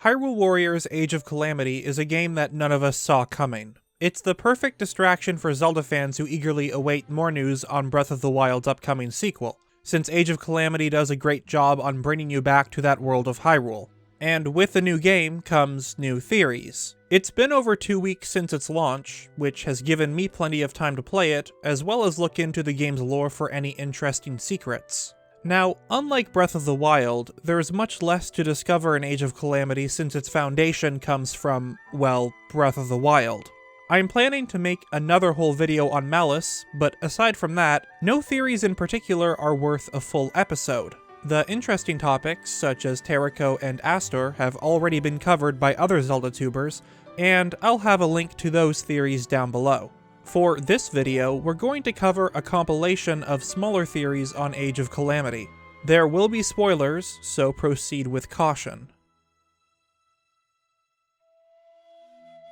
Hyrule Warriors Age of Calamity is a game that none of us saw coming. It's the perfect distraction for Zelda fans who eagerly await more news on Breath of the Wild's upcoming sequel, since Age of Calamity does a great job on bringing you back to that world of Hyrule. And with the new game comes new theories. It's been over 2 weeks since its launch, which has given me plenty of time to play it, as well as look into the game's lore for any interesting secrets. Now, unlike Breath of the Wild, there's much less to discover in Age of Calamity since its foundation comes from, well, Breath of the Wild. I'm planning to make another whole video on Malice, but aside from that, no theories in particular are worth a full episode. The interesting topics, such as Terrako and Astor, have already been covered by other Zelda tubers, and I'll have a link to those theories down below. For this video, we're going to cover a compilation of smaller theories on Age of Calamity. There will be spoilers, so proceed with caution.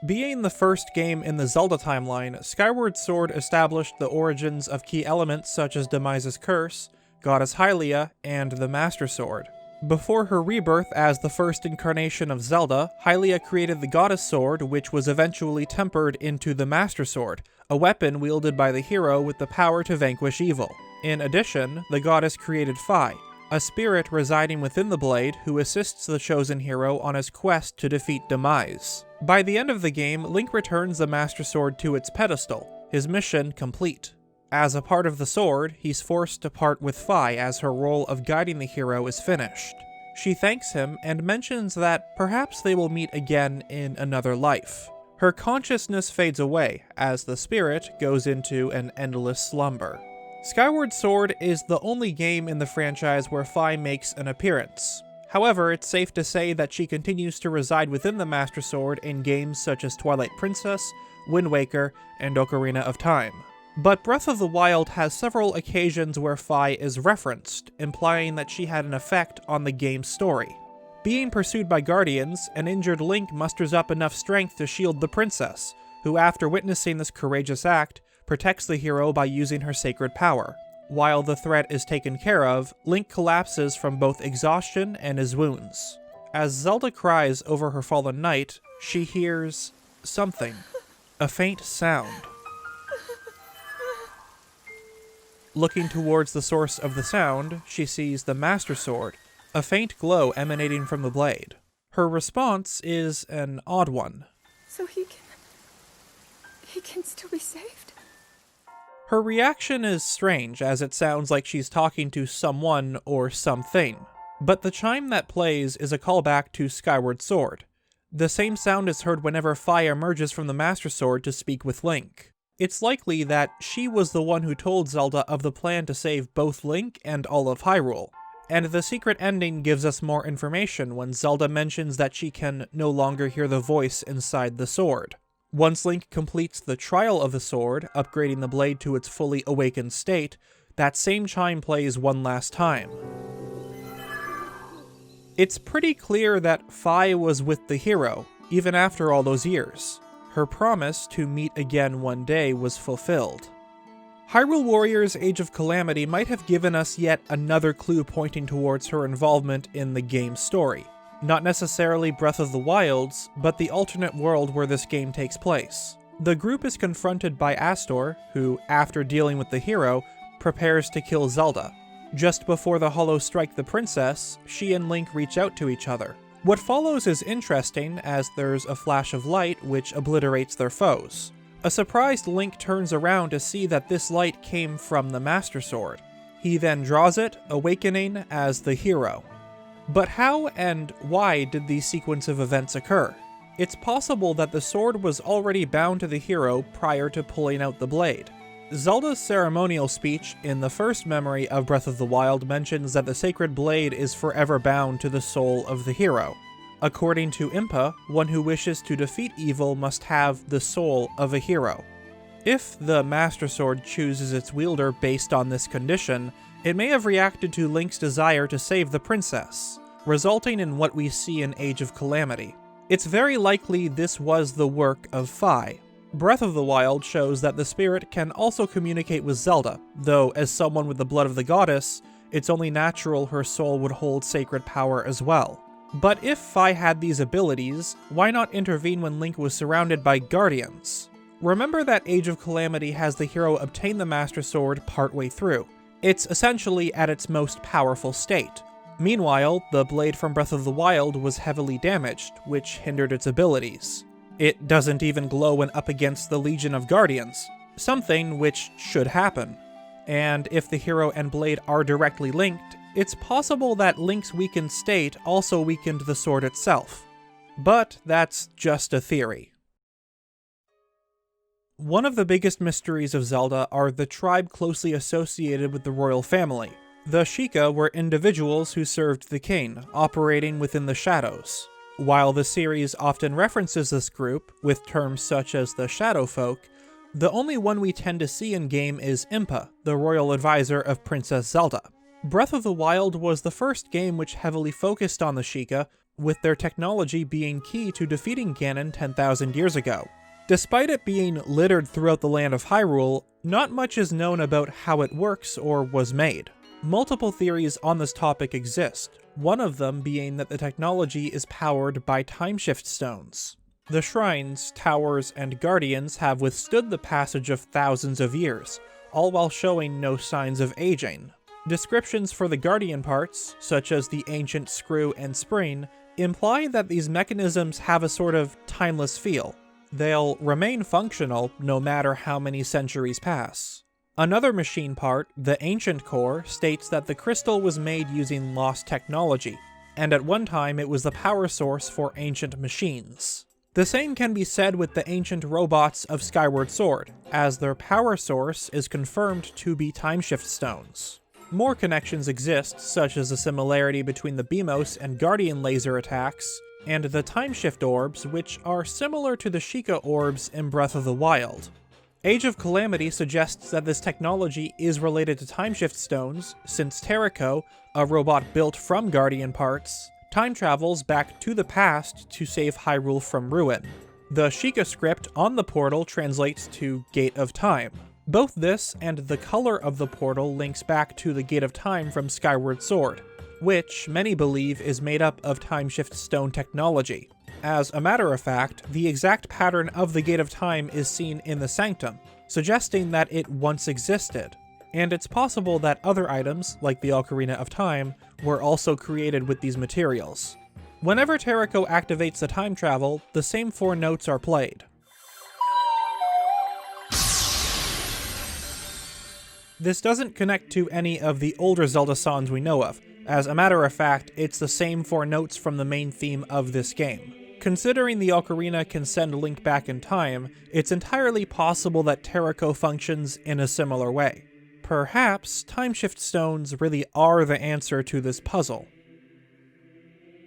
Being the first game in the Zelda timeline, Skyward Sword established the origins of key elements such as Demise's Curse, Goddess Hylia, and the Master Sword. Before her rebirth as the first incarnation of Zelda, Hylia created the Goddess Sword, which was eventually tempered into the Master Sword, a weapon wielded by the hero with the power to vanquish evil. In addition, the goddess created Fi, a spirit residing within the blade who assists the chosen hero on his quest to defeat Demise. By the end of the game, Link returns the Master Sword to its pedestal, his mission complete. As a part of the sword, he's forced to part with Fi as her role of guiding the hero is finished. She thanks him and mentions that perhaps they will meet again in another life. Her consciousness fades away as the spirit goes into an endless slumber. Skyward Sword is the only game in the franchise where Fi makes an appearance. However, it's safe to say that she continues to reside within the Master Sword in games such as Twilight Princess, Wind Waker, and Ocarina of Time. But Breath of the Wild has several occasions where Fi is referenced, implying that she had an effect on the game's story. Being pursued by guardians, an injured Link musters up enough strength to shield the princess, who after witnessing this courageous act, protects the hero by using her sacred power. While the threat is taken care of, Link collapses from both exhaustion and his wounds. As Zelda cries over her fallen knight, she hears something, a faint sound. Looking towards the source of the sound, she sees the Master Sword, a faint glow emanating from the blade. Her response is an odd one. So he can still be saved? Her reaction is strange, as it sounds like she's talking to someone or something. But the chime that plays is a callback to Skyward Sword. The same sound is heard whenever Fi emerges from the Master Sword to speak with Link. It's likely that she was the one who told Zelda of the plan to save both Link and all of Hyrule. And the secret ending gives us more information when Zelda mentions that she can no longer hear the voice inside the sword. Once Link completes the trial of the sword, upgrading the blade to its fully awakened state, that same chime plays one last time. It's pretty clear that Fi was with the hero, even after all those years. Her promise to meet again one day was fulfilled. Hyrule Warriors Age of Calamity might have given us yet another clue pointing towards her involvement in the game's story. Not necessarily Breath of the Wild's, but the alternate world where this game takes place. The group is confronted by Astor, who, after dealing with the hero, prepares to kill Zelda. Just before the Hollows strike the princess, she and Link reach out to each other. What follows is interesting, as there's a flash of light which obliterates their foes. A surprised Link turns around to see that this light came from the Master Sword. He then draws it, awakening as the hero. But how and why did these sequence of events occur? It's possible that the sword was already bound to the hero prior to pulling out the blade. Zelda's ceremonial speech in the first memory of Breath of the Wild mentions that the sacred blade is forever bound to the soul of the hero. According to Impa, one who wishes to defeat evil must have the soul of a hero. If the Master Sword chooses its wielder based on this condition, it may have reacted to Link's desire to save the princess, resulting in what we see in Age of Calamity. It's very likely this was the work of Fi. Breath of the Wild shows that the spirit can also communicate with Zelda, though as someone with the blood of the goddess, it's only natural her soul would hold sacred power as well. But if Fi had these abilities, why not intervene when Link was surrounded by Guardians? Remember that Age of Calamity has the hero obtain the Master Sword partway through. It's essentially at its most powerful state. Meanwhile, the blade from Breath of the Wild was heavily damaged, which hindered its abilities. It doesn't even glow when up against the Legion of Guardians, something which should happen. And if the hero and blade are directly linked, it's possible that Link's weakened state also weakened the sword itself. But that's just a theory. One of the biggest mysteries of Zelda are the tribe closely associated with the royal family. The Sheikah were individuals who served the king, operating within the shadows. While the series often references this group, with terms such as the Shadow Folk, the only one we tend to see in-game is Impa, the royal advisor of Princess Zelda. Breath of the Wild was the first game which heavily focused on the Sheikah, with their technology being key to defeating Ganon 10,000 years ago. Despite it being littered throughout the land of Hyrule, not much is known about how it works or was made. Multiple theories on this topic exist, one of them being that the technology is powered by timeshift stones. The shrines, towers, and guardians have withstood the passage of thousands of years, all while showing no signs of aging. Descriptions for the guardian parts, such as the ancient screw and spring, imply that these mechanisms have a sort of timeless feel. They'll remain functional no matter how many centuries pass. Another machine part, the ancient core, states that the crystal was made using lost technology, and at one time it was the power source for ancient machines. The same can be said with the ancient robots of Skyward Sword, as their power source is confirmed to be timeshift stones. More connections exist, such as the similarity between the Beamos and Guardian laser attacks, and the timeshift orbs, which are similar to the Sheikah orbs in Breath of the Wild. Age of Calamity suggests that this technology is related to timeshift stones, since Terrako, a robot built from Guardian parts, time travels back to the past to save Hyrule from ruin. The Sheikah script on the portal translates to Gate of Time. Both this and the color of the portal links back to the Gate of Time from Skyward Sword, which many believe is made up of timeshift stone technology. As a matter of fact, the exact pattern of the Gate of Time is seen in the Sanctum, suggesting that it once existed. And it's possible that other items, like the Ocarina of Time, were also created with these materials. Whenever Terrako activates the time travel, the same 4 notes are played. This doesn't connect to any of the older Zelda songs we know of. As a matter of fact, it's the same 4 notes from the main theme of this game. Considering the Ocarina can send Link back in time, it's entirely possible that Terrako functions in a similar way. Perhaps timeshift stones really are the answer to this puzzle.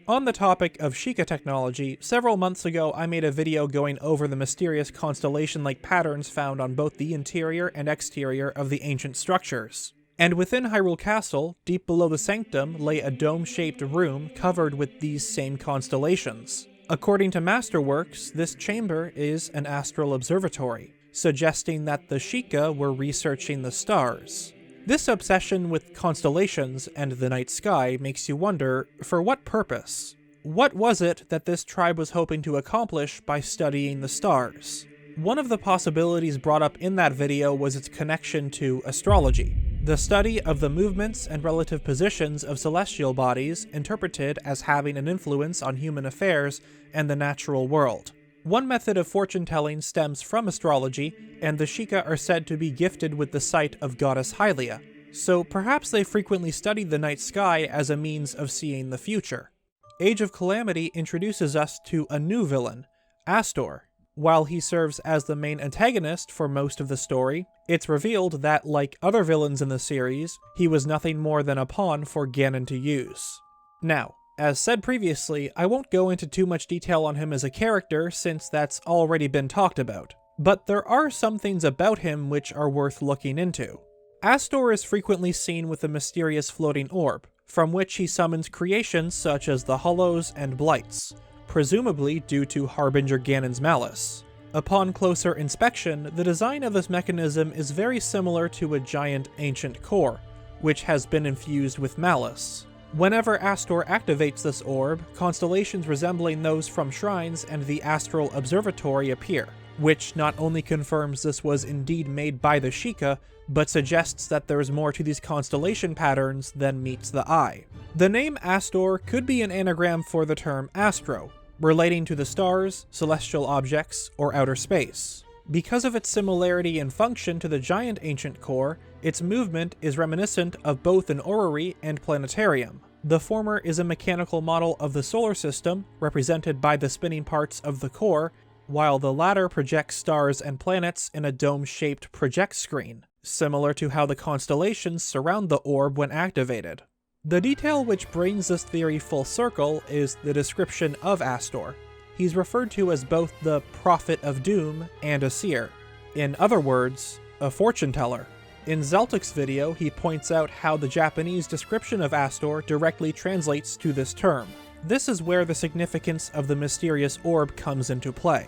On the topic of Sheikah technology, several months ago I made a video going over the mysterious constellation-like patterns found on both the interior and exterior of the ancient structures. And within Hyrule Castle, deep below the Sanctum, lay a dome-shaped room covered with these same constellations. According to Masterworks, this chamber is an Astral Observatory, suggesting that the Sheikah were researching the stars. This obsession with constellations and the night sky makes you wonder, for what purpose? What was it that this tribe was hoping to accomplish by studying the stars? One of the possibilities brought up in that video was its connection to astrology, the study of the movements and relative positions of celestial bodies interpreted as having an influence on human affairs and the natural world. One method of fortune-telling stems from astrology, and the Sheikah are said to be gifted with the sight of goddess Hylia, so perhaps they frequently studied the night sky as a means of seeing the future. Age of Calamity introduces us to a new villain, Astor. While he serves as the main antagonist for most of the story, it's revealed that, like other villains in the series, he was nothing more than a pawn for Ganon to use. Now, as said previously, I won't go into too much detail on him as a character since that's already been talked about, but there are some things about him which are worth looking into. Astor is frequently seen with a mysterious floating orb, from which he summons creations such as the Hollows and Blights, presumably due to Harbinger Ganon's malice. Upon closer inspection, the design of this mechanism is very similar to a giant ancient core, which has been infused with malice. Whenever Astor activates this orb, constellations resembling those from shrines and the Astral Observatory appear, which not only confirms this was indeed made by the Sheikah, but suggests that there's more to these constellation patterns than meets the eye. The name Astor could be an anagram for the term astro, relating to the stars, celestial objects, or outer space. Because of its similarity in function to the giant ancient core, its movement is reminiscent of both an orrery and planetarium. The former is a mechanical model of the solar system, represented by the spinning parts of the core, while the latter projects stars and planets in a dome-shaped project screen, similar to how the constellations surround the orb when activated. The detail which brings this theory full circle is the description of Astor. He's referred to as both the Prophet of Doom and a seer. In other words, a fortune teller. In Zeltik's video, he points out how the Japanese description of Astor directly translates to this term. This is where the significance of the mysterious orb comes into play.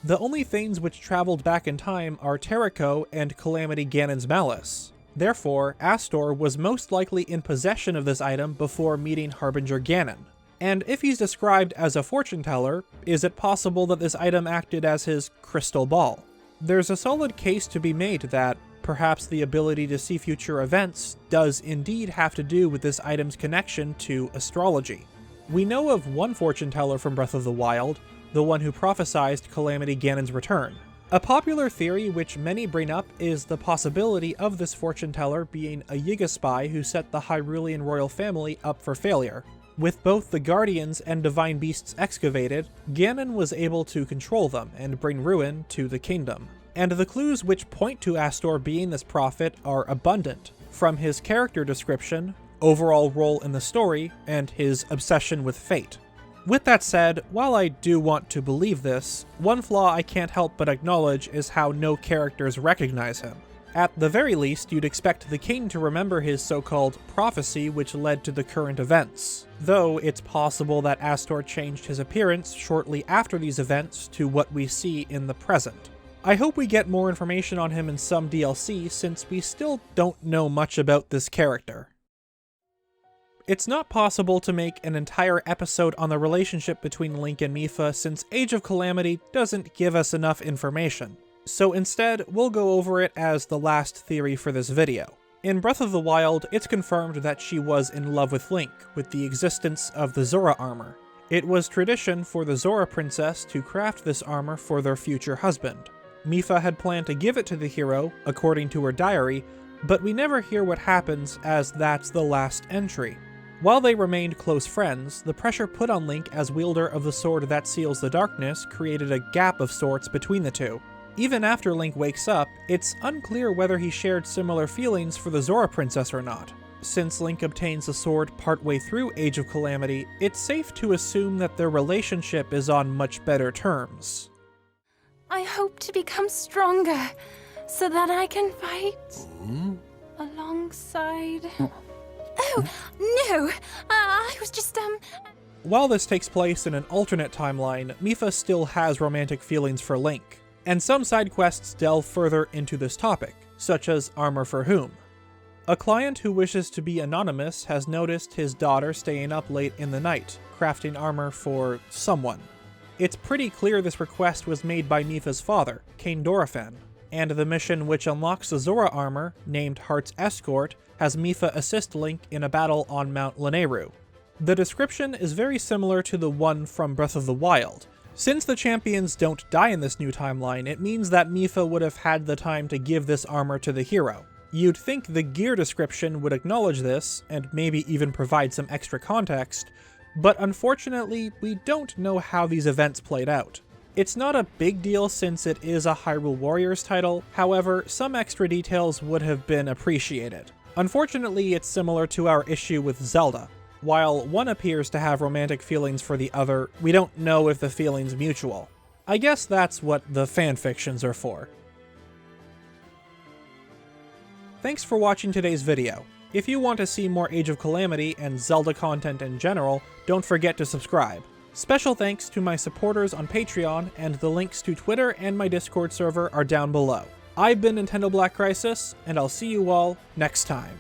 The only things which traveled back in time are Terrako and Calamity Ganon's malice. Therefore, Astor was most likely in possession of this item before meeting Harbinger Ganon. And if he's described as a fortune teller, is it possible that this item acted as his crystal ball? There's a solid case to be made that perhaps the ability to see future events does indeed have to do with this item's connection to astrology. We know of one fortune teller from Breath of the Wild, the one who prophesied Calamity Ganon's return. A popular theory which many bring up is the possibility of this fortune teller being a Yiga spy who set the Hyrulean royal family up for failure. With both the Guardians and Divine Beasts excavated, Ganon was able to control them and bring ruin to the kingdom. And the clues which point to Astor being this prophet are abundant, from his character description, overall role in the story, and his obsession with fate. With that said, while I do want to believe this, one flaw I can't help but acknowledge is how no characters recognize him. At the very least, you'd expect the king to remember his so-called prophecy which led to the current events, though it's possible that Astor changed his appearance shortly after these events to what we see in the present. I hope we get more information on him in some DLC since we still don't know much about this character. It's not possible to make an entire episode on the relationship between Link and Mifa since Age of Calamity doesn't give us enough information. So instead, we'll go over it as the last theory for this video. In Breath of the Wild, it's confirmed that she was in love with Link, with the existence of the Zora armor. It was tradition for the Zora princess to craft this armor for their future husband. Mifa had planned to give it to the hero, according to her diary, but we never hear what happens as that's the last entry. While they remained close friends, the pressure put on Link as wielder of the sword that seals the darkness created a gap of sorts between the two. Even after Link wakes up, it's unclear whether he shared similar feelings for the Zora princess or not. Since Link obtains the sword partway through Age of Calamity, it's safe to assume that their relationship is on much better terms. I hope to become stronger so that I can fight alongside... Oh, no! I was just, While this takes place in an alternate timeline, Mifa still has romantic feelings for Link, and some side quests delve further into this topic, such as Armor for Whom. A client who wishes to be anonymous has noticed his daughter staying up late in the night, crafting armor for someone. It's pretty clear this request was made by Mifa's father, DinosaurFriend, and the mission which unlocks the Zora armor, named Heart's Escort, has Mifa assist Link in a battle on Mount Lanayru. The description is very similar to the one from Breath of the Wild. Since the champions don't die in this new timeline, it means that Mifa would have had the time to give this armor to the hero. You'd think the gear description would acknowledge this, and maybe even provide some extra context, but unfortunately, we don't know how these events played out. It's not a big deal since it is a Hyrule Warriors title, however, some extra details would have been appreciated. Unfortunately, it's similar to our issue with Zelda. While one appears to have romantic feelings for the other, we don't know if the feeling's mutual. I guess that's what the fanfictions are for. Thanks for watching today's video. If you want to see more Age of Calamity and Zelda content in general, don't forget to subscribe. Special thanks to my supporters on Patreon, and the links to Twitter and my Discord server are down below. I've been NintendoBlackCrisis, and I'll see you all next time.